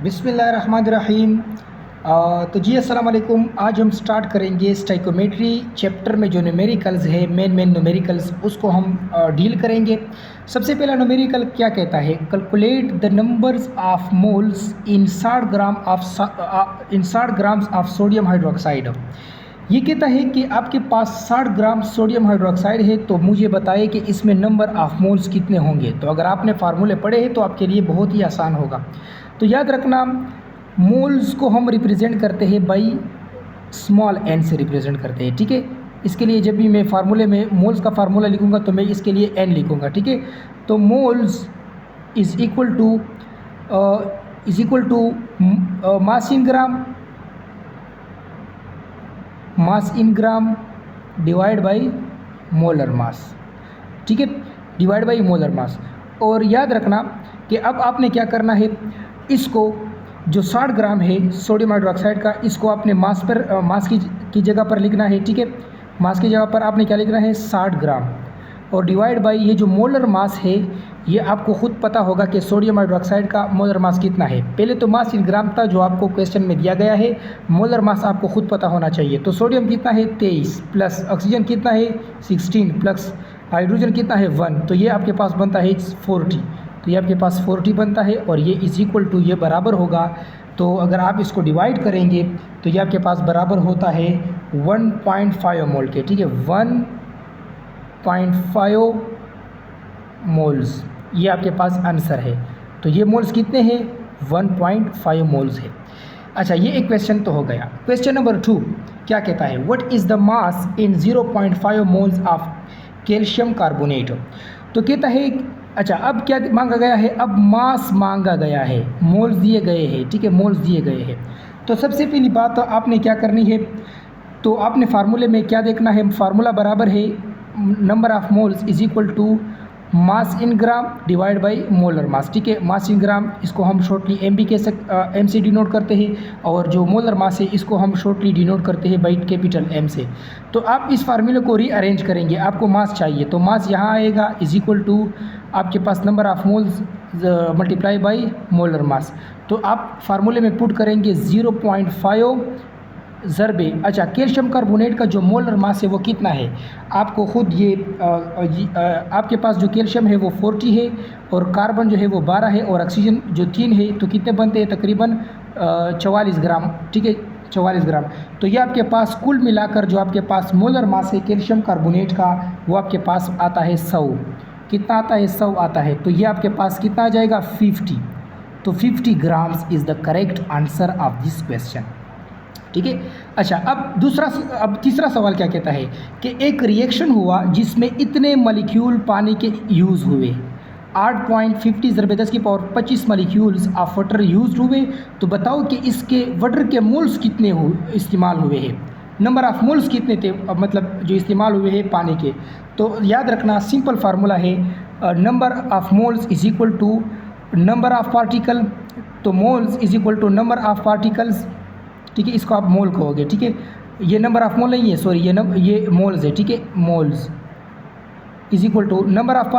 बिस्मिल्लाहिर्रहमानिर्रहीम। तो जी अस्सलाम वालेकुम। आज हम स्टार्ट करेंगे स्टाइकोमेट्री चैप्टर में जो न्यूमेरिकल्स है मेन न्यूमेरिकल्स उसको हम डील करेंगे। सबसे पहला न्यूमेरिकल क्या कहता है, calculate the numbers of moles in 60 grams of sodium hydroxide. ये कहता है कि आपके पास 60 ग्राम सोडियम हाइड्रोक्साइड है तो मुझे बताइए कि इसमें नंबर ऑफ मोल्स कितने होंगे। तो अगर आपने फार्मूले पढ़े हैं तो आपके लिए बहुत ही आसान होगा। तो याद रखना, मोल्स को हम रिप्रेजेंट करते हैं बाई स्मॉल एन से रिप्रेजेंट करते हैं, ठीक है। इसके लिए जब भी मैं फार्मूले में मोल्स का फार्मूला लिखूंगा तो मैं इसके लिए एन लिखूंगा, ठीक है। तो moles is equal to mass in gram divide by molar mass, ठीक है, डिवाइड बाई मोलर मास। और याद रखना कि अब आपने क्या करना है, इसको जो 60 ग्राम है सोडियम हाइड्रोक्साइड का, इसको आपने मास की जगह पर लिखना है, ठीक है। मास की जगह पर आपने क्या लिखना है, 60 ग्राम, और डिवाइड बाई ये जो मोलर मास है, ये आपको खुद पता होगा कि सोडियम हाइड्रोक्साइड का मोलर मास कितना है। पहले तो मास इन ग्राम था जो आपको क्वेश्चन में दिया गया है, मोलर मास आपको खुद पता होना चाहिए। तो सोडियम कितना है 23, प्लस ऑक्सीजन कितना है 16, प्लस हाइड्रोजन कितना है 1, तो ये आपके पास बनता है 40। तो ये आपके पास 40 बनता है और ये इज इक्वल टू, ये बराबर होगा। तो अगर आप इसको डिवाइड करेंगे तो ये आपके पास बराबर होता है 1.5 मोल के, ठीक है, 1.5 मोल्स। ये आपके पास आंसर है। तो ये मोल्स कितने हैं, 1.5 मोल्स है। अच्छा, ये एक क्वेश्चन तो हो गया। क्वेश्चन नंबर 2 क्या कहता है, what is the mass in 0.5 moles of calcium carbonate. तो कहता है, अच्छा अब क्या मांगा गया है, अब मास मांगा गया है, मोल्स दिए गए हैं, ठीक है, मोल्स दिए गए हैं। तो सबसे पहली बात तो आपने क्या करनी है, तो आपने फार्मूले में क्या देखना है, फार्मूला बराबर है number of moles is equal to mass in gram divide by molar mass, ठीक है। मास इन ग्राम इसको हम शॉर्टली एम से डिनोट करते हैं, और जो मोलर मास है इसको हम शॉर्टली डिनोट करते हैं बाई कैपिटल एम से। तो आप इस फार्मूले को रीअरेंज करेंगे, आपको मास चाहिए तो मास यहाँ आएगा इज इक्वल टू आपके पास number of moles multiply by molar mass. तो आप फार्मूले में पुट करेंगे 0.5 ज़रबे, अच्छा कैल्शियम कार्बोनेट का जो मोलर मास है वो कितना है, आपको खुद ये आपके पास जो कैल्शियम है वो 40 है, और कार्बन जो है वो 12 है, और ऑक्सीजन जो 3 है, तो कितने बनते हैं, तकरीबन 44 ग्राम, ठीक है, 44 ग्राम। तो ये आपके पास कुल मिलाकर जो आपके पास मोलर मास है कैल्शियम कार्बोनेट का, वो आपके पास आता है 100। कितना आता है, 100 आता है। तो ये आपके पास कितना आ जाएगा, 50। तो 50 grams is the correct answer of this question, ठीक है। अच्छा, अब तीसरा सवाल क्या कहता है कि एक रिएक्शन हुआ जिसमें इतने मॉलिक्यूल पानी के यूज़ हुए, 8.50 ज़रबे 10 की power 25 molecules of water use हुए। तो बताओ कि इसके वाटर के मोल्स कितने इस्तेमाल हुए हैं, नंबर ऑफ मोल्स कितने थे, मतलब जो इस्तेमाल हुए हैं पानी के। तो याद रखना, सिंपल फार्मूला है number of moles is equal to number of particle. तो moles is equal to number of particles, ठीक है, इसको आप मोल कहोगे, ठीक है। ये नंबर ऑफ मोल नहीं है, सॉरी, ये मोल्स है, ठीक है। Moles is equal to number of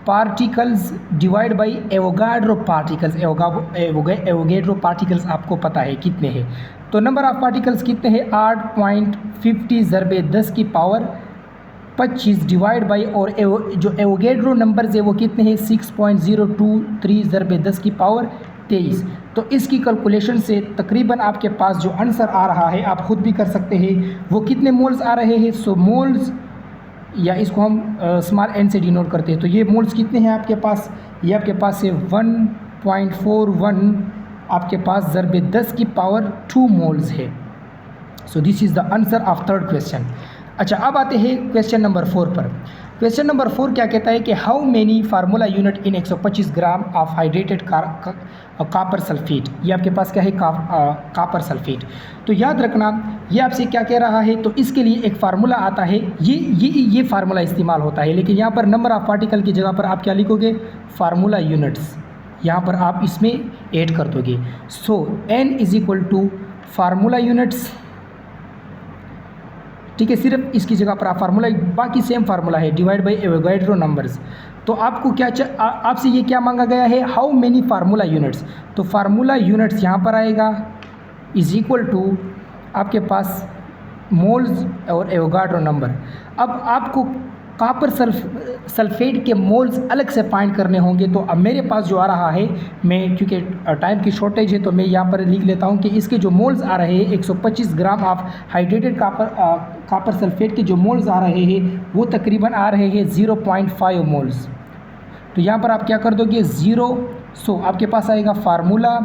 particles divide by Avogadro particles. Avogadro particles आपको पता है कितने हैं। तो नंबर ऑफ पार्टिकल्स कितने हैं, 8.50 ज़रबे 10 की पावर 25 डिवाइड बाई, और जो एवोगैड्रो नंबर्स है वो कितने हैं, 6.023 ज़रबे 10 की पावर 23। तो इसकी कैलकुलेशन से तकरीबन आपके पास जो आंसर आ रहा है, आप खुद भी कर सकते हैं, वो कितने मोल्स आ रहे हैं। सो मोल्स, या इसको हम स्मॉल एन से डिनोट करते हैं। तो ये मोल्स कितने हैं आपके पास, ये आपके पास है 1.41 आपके पास ज़रबे 10 की पावर 2 मोल्स है। So this is the answer of third question. अच्छा, अब आते हैं क्वेश्चन नंबर 4 पर। क्वेश्चन नंबर 4 क्या कहता है कि how many formula unit in 125 gram of hydrated copper sulphate. ये आपके पास क्या है, कॉपर सल्फेट। तो याद रखना, ये आपसे क्या कह रहा है, तो इसके लिए एक फार्मूला आता है, ये फार्मूला इस्तेमाल होता है, लेकिन यहाँ पर नंबर ऑफ पार्टिकल की जगह पर आप क्या लिखोगे, फार्मूला यूनिट्स, यहाँ पर आप इसमें ऐड कर दोगे। So n is equal to formula units ठीक है, सिर्फ इसकी जगह पर आप फार्मूला, बाकी सेम फार्मूला है, डिवाइड बाई एवोगाड्रो नंबर्स। तो आपको क्या आपसे ये क्या मांगा गया है, हाउ मेनी फार्मूला यूनिट्स। तो फार्मूला यूनिट्स यहाँ पर आएगा इज इक्वल टू आपके पास मोल्स और एवोगाड्रो नंबर। अब आपको कॉपर सल्फेट के मोल्स अलग से फाइंड करने होंगे। तो अब मेरे पास जो आ रहा है, मैं क्योंकि टाइम की शॉर्टेज है तो मैं यहाँ पर लिख लेता हूँ कि इसके जो मोल्स आ रहे हैं 125 gram of hydrated copper sulphate के जो मोल्स आ रहे हैं वो तकरीबन आ रहे हैं 0.5 मोल्स। तो यहाँ पर आप क्या कर दोगे 0, सो आपके पास आएगा फार्मूला